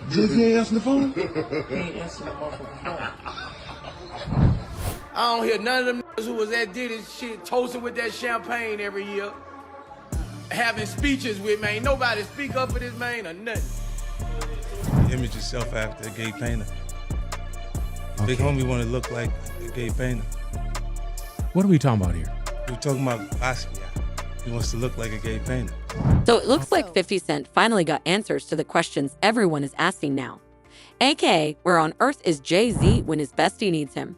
Jay-Z ain't answering the phone? He ain't answering the motherfucking phone. I don't hear none of them niggas who was at Diddy shit toasting with that champagne every year. Having speeches with, man. Ain't nobody speak up for this man or nothing. Image yourself after a gay painter. Big homie want to look like a gay painter. What are we talking about here? We're talking about Basquiat. He wants to look like a gay painter. So it looks like 50 Cent finally got answers to the questions everyone is asking now. AKA, where on earth is Jay-Z when his bestie needs him?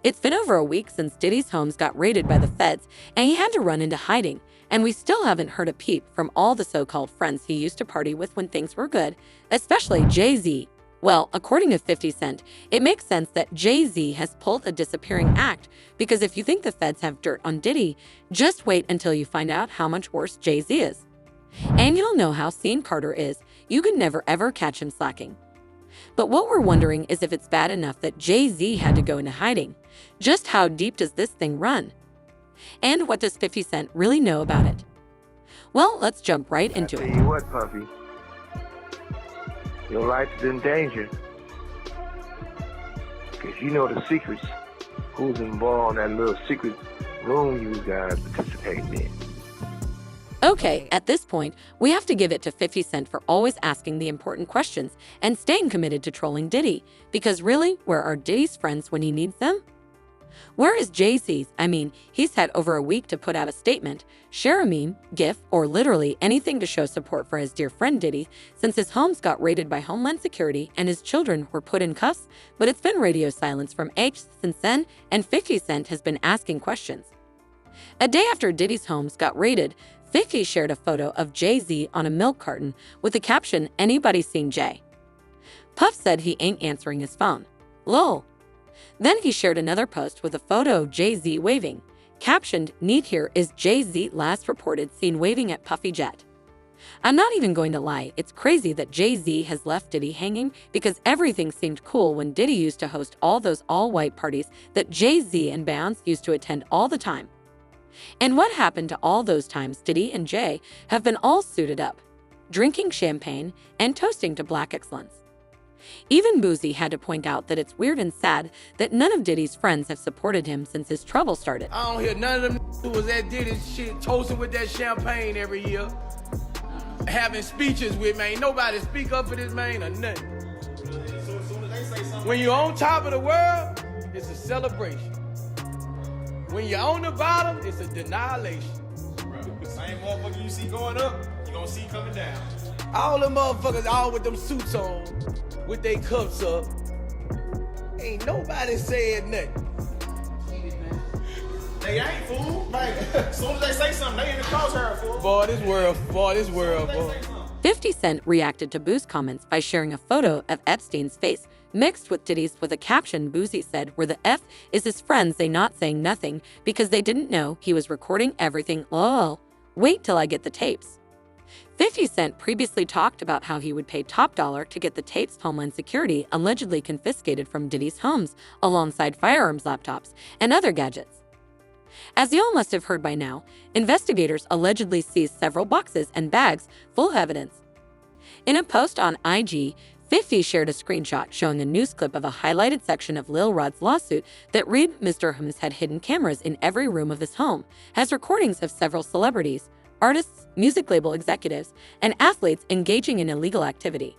It's been over a week since Diddy's homes got raided by the feds, and he had to run into hiding. And we still haven't heard a peep from all the so-called friends he used to party with when things were good, especially Jay-Z. Well, according to 50 Cent, it makes sense that Jay-Z has pulled a disappearing act, because if you think the feds have dirt on Diddy, just wait until you find out how much worse Jay-Z is. And you'll know how Shawn Carter is. You can never ever catch him slacking. But what we're wondering is if it's bad enough that Jay-Z had to go into hiding. Just how deep does this thing run? And what does 50 Cent really know about it? Well, let's jump right into it. I tell you what, Puffy. Your life is in danger. Because you know the secrets. Who's involved in that little secret room you guys participating in. Okay, at this point, we have to give it to 50 Cent for always asking the important questions and staying committed to trolling Diddy. Because really, where are Diddy's friends when he needs them? Where is Jay-Z's? I mean, he's had over a week to put out a statement, share a meme, GIF, or literally anything to show support for his dear friend Diddy, since his homes got raided by Homeland Security and his children were put in cuffs, but it's been radio silence from H since then, and 50 Cent has been asking questions. A day after Diddy's homes got raided, 50 shared a photo of Jay-Z on a milk carton with the caption, "Anybody seen Jay?" Puff said he ain't answering his phone. Lol. Then he shared another post with a photo of Jay-Z waving, captioned, "Neat here is Jay-Z last reported seen waving at Puffy Jet." I'm not even going to lie, it's crazy that Jay-Z has left Diddy hanging because everything seemed cool when Diddy used to host all those all-white parties that Jay-Z and Bounce used to attend all the time. And what happened to all those times Diddy and Jay have been all suited up, drinking champagne and toasting to black excellence? Even Boozy had to point out that it's weird and sad that none of Diddy's friends have supported him since his trouble started. I don't hear none of them who was at Diddy shit toasting with that champagne every year. Having speeches with, man. Ain't nobody speak up for this man or nothing. When you're on top of the world, it's a celebration. When you're on the bottom, it's a denilation. Same motherfucker you see going up, you gonna see coming down. All them motherfuckers all with them suits on, with their cups up. Ain't nobody saying nothing. They ain't, fool. Like, as soon as they say something, they in the crosshair, fool. Boy, this world, boy. 50 Cent reacted to Boo's comments by sharing a photo of Epstein's face mixed with Diddy's with a caption Boozy said where the F is his friends they not saying nothing because they didn't know he was recording everything. Lol. Wait till I get the tapes. 50 Cent previously talked about how he would pay top dollar to get the tapes Homeland Security allegedly confiscated from Diddy's homes alongside firearms, laptops, and other gadgets. As you all must have heard by now, investigators allegedly seized several boxes and bags full of evidence. In a post on IG, 50 shared a screenshot showing a news clip of a highlighted section of Lil Rod's lawsuit that read Mr. Holmes had hidden cameras in every room of his home, has recordings of several celebrities, artists, music label executives, and athletes engaging in illegal activity.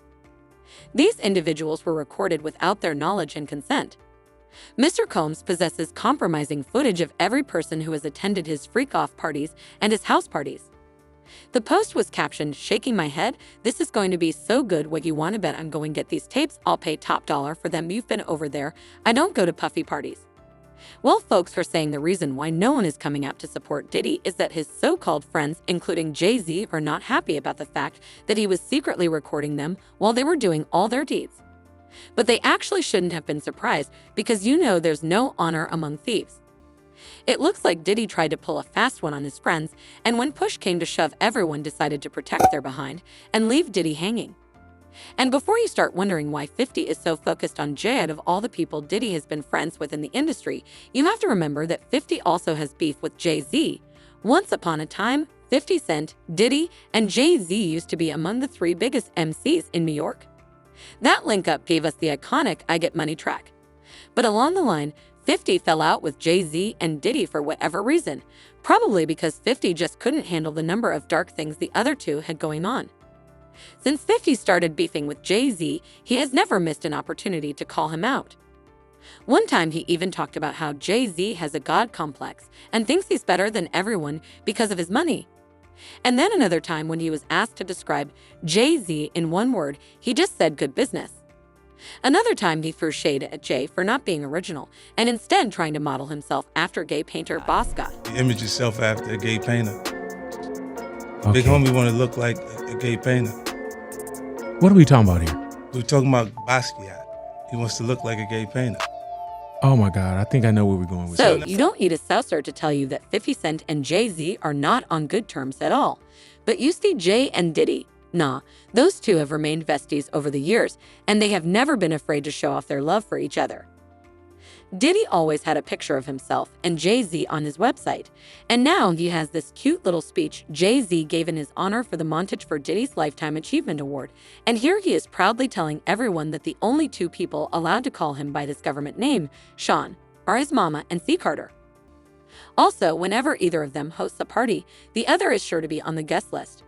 These individuals were recorded without their knowledge and consent. Mr. Combs possesses compromising footage of every person who has attended his freak-off parties and his house parties. The post was captioned, "Shaking my head, this is going to be so good. What you want to bet I'm going to get these tapes? I'll pay top dollar for them. You've been over there. I don't go to puffy parties." Well, folks are saying the reason why no one is coming out to support Diddy is that his so-called friends, including Jay-Z, are not happy about the fact that he was secretly recording them while they were doing all their deeds. But they actually shouldn't have been surprised because you know there's no honor among thieves. It looks like Diddy tried to pull a fast one on his friends, and when push came to shove, everyone decided to protect their behind and leave Diddy hanging. And before you start wondering why 50 is so focused on Jay out of all the people Diddy has been friends with in the industry, you have to remember that 50 also has beef with Jay-Z. Once upon a time, 50 Cent, Diddy, and Jay-Z used to be among the three biggest MCs in New York. That link up gave us the iconic I Get Money track. But along the line, 50 fell out with Jay-Z and Diddy for whatever reason, probably because 50 just couldn't handle the number of dark things the other two had going on. Since 50 started beefing with Jay-Z, he has never missed an opportunity to call him out. One time he even talked about how Jay-Z has a god complex and thinks he's better than everyone because of his money. And then another time when he was asked to describe Jay-Z in one word, he just said good business. Another time he threw shade at Jay for not being original and instead trying to model himself after gay painter Boss God. You image yourself after a gay painter. Okay. Big homie want to look like a gay painter. What are we talking about here? We're talking about Basquiat. He wants to look like a gay painter. Oh my God, I think I know where we're going with So this. you don't need a Souther to tell you that 50 Cent and Jay-Z are not on good terms at all. But you see Jay and Diddy. Nah, those two have remained besties over the years, and they have never been afraid to show off their love for each other. Diddy always had a picture of himself and Jay-Z on his website, and now he has this cute little speech Jay-Z gave in his honor for the montage for Diddy's Lifetime Achievement Award, and here he is proudly telling everyone that the only two people allowed to call him by this government name, Shawn, are his mama and C. Carter. Also, whenever either of them hosts a party, the other is sure to be on the guest list.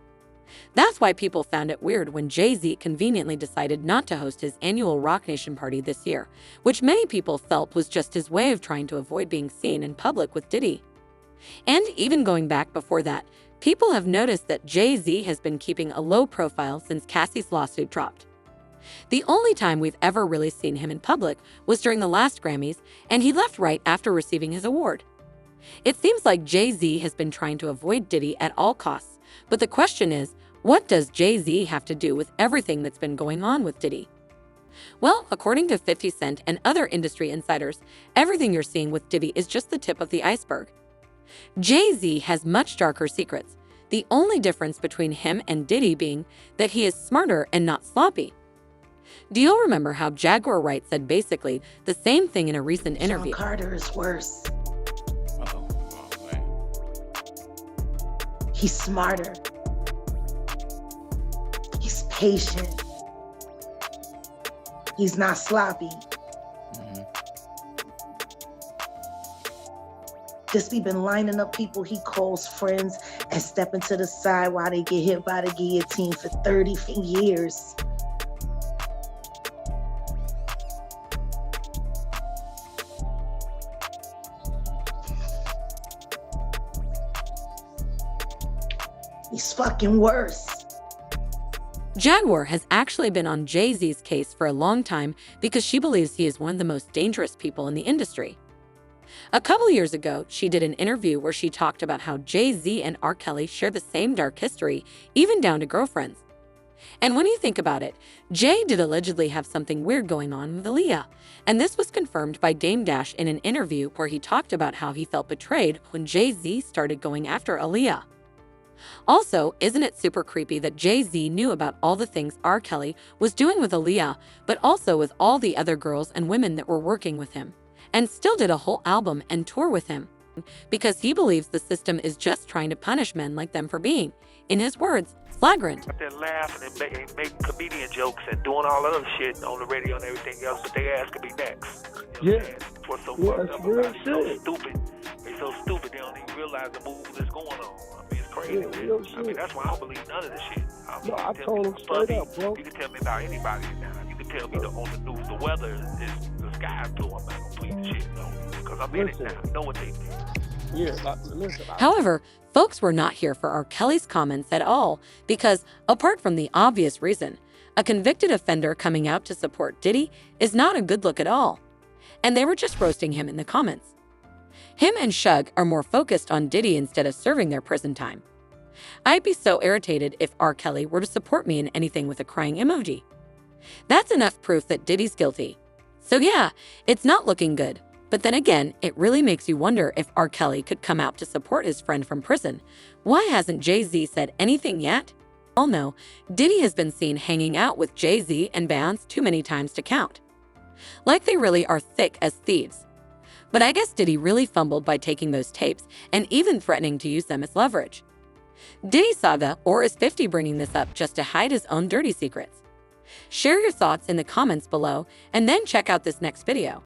That's why people found it weird when Jay-Z conveniently decided not to host his annual Rock Nation party this year, which many people felt was just his way of trying to avoid being seen in public with Diddy. And even going back before that, people have noticed that Jay-Z has been keeping a low profile since Cassie's lawsuit dropped. The only time we've ever really seen him in public was during the last Grammys, and he left right after receiving his award. It seems like Jay-Z has been trying to avoid Diddy at all costs, but the question is, what does Jay-Z have to do with everything that's been going on with Diddy? Well, according to 50 Cent and other industry insiders, everything you're seeing with Diddy is just the tip of the iceberg. Jay-Z has much darker secrets, the only difference between him and Diddy being that he is smarter and not sloppy. Do you remember how Jaguar Wright said basically the same thing in a recent interview? Shawn Carter is worse. Oh, man. He's smarter. He's patient. He's not sloppy. Just he been lining up people he calls friends and stepping to the side while they get hit by the guillotine for 30 years. He's fucking worse. Jaguar has actually been on Jay-Z's case for a long time because she believes he is one of the most dangerous people in the industry. A couple years ago, she did an interview where she talked about how Jay-Z and R. Kelly share the same dark history, even down to girlfriends. And when you think about it, Jay did allegedly have something weird going on with Aaliyah, and this was confirmed by Dame Dash in an interview where he talked about how he felt betrayed when Jay-Z started going after Aaliyah. Also, isn't it super creepy that Jay-Z knew about all the things R. Kelly was doing with Aaliyah, but also with all the other girls and women that were working with him, and still did a whole album and tour with him, because he believes the system is just trying to punish men like them for being, in his words, flagrant. They're laughing and making comedian jokes and doing all other shit on the radio and everything else, but their ass could be next. You know what I'm saying? What's so fucked up about it? So stupid. They so stupid they don't even realize the move that's going on. I mean, it's crazy. I mean, that's why I don't believe none of this shit. I mean, I told him straight up, bro. You can tell me about anybody now. You can tell me on the news the weather is the sky is blue. I'm not gonna believe the shit, no, because I'm in it now. I know what they do. Yeah, listen. However, folks were not here for R. Kelly's comments at all because, apart from the obvious reason, a convicted offender coming out to support Diddy is not a good look at all. And they were just roasting him in the comments. Him and Shug are more focused on Diddy instead of serving their prison time. I'd be so irritated if R. Kelly were to support me in anything with a crying emoji. That's enough proof that Diddy's guilty. So yeah, it's not looking good. But then again, it really makes you wonder if R. Kelly could come out to support his friend from prison. Why hasn't Jay-Z said anything yet? All know, Diddy has been seen hanging out with Jay-Z and Bounce too many times to count. Like they really are thick as thieves. But I guess Diddy really fumbled by taking those tapes and even threatening to use them as leverage. Diddy saga, or is 50 bringing this up just to hide his own dirty secrets? Share your thoughts in the comments below, and then check out this next video.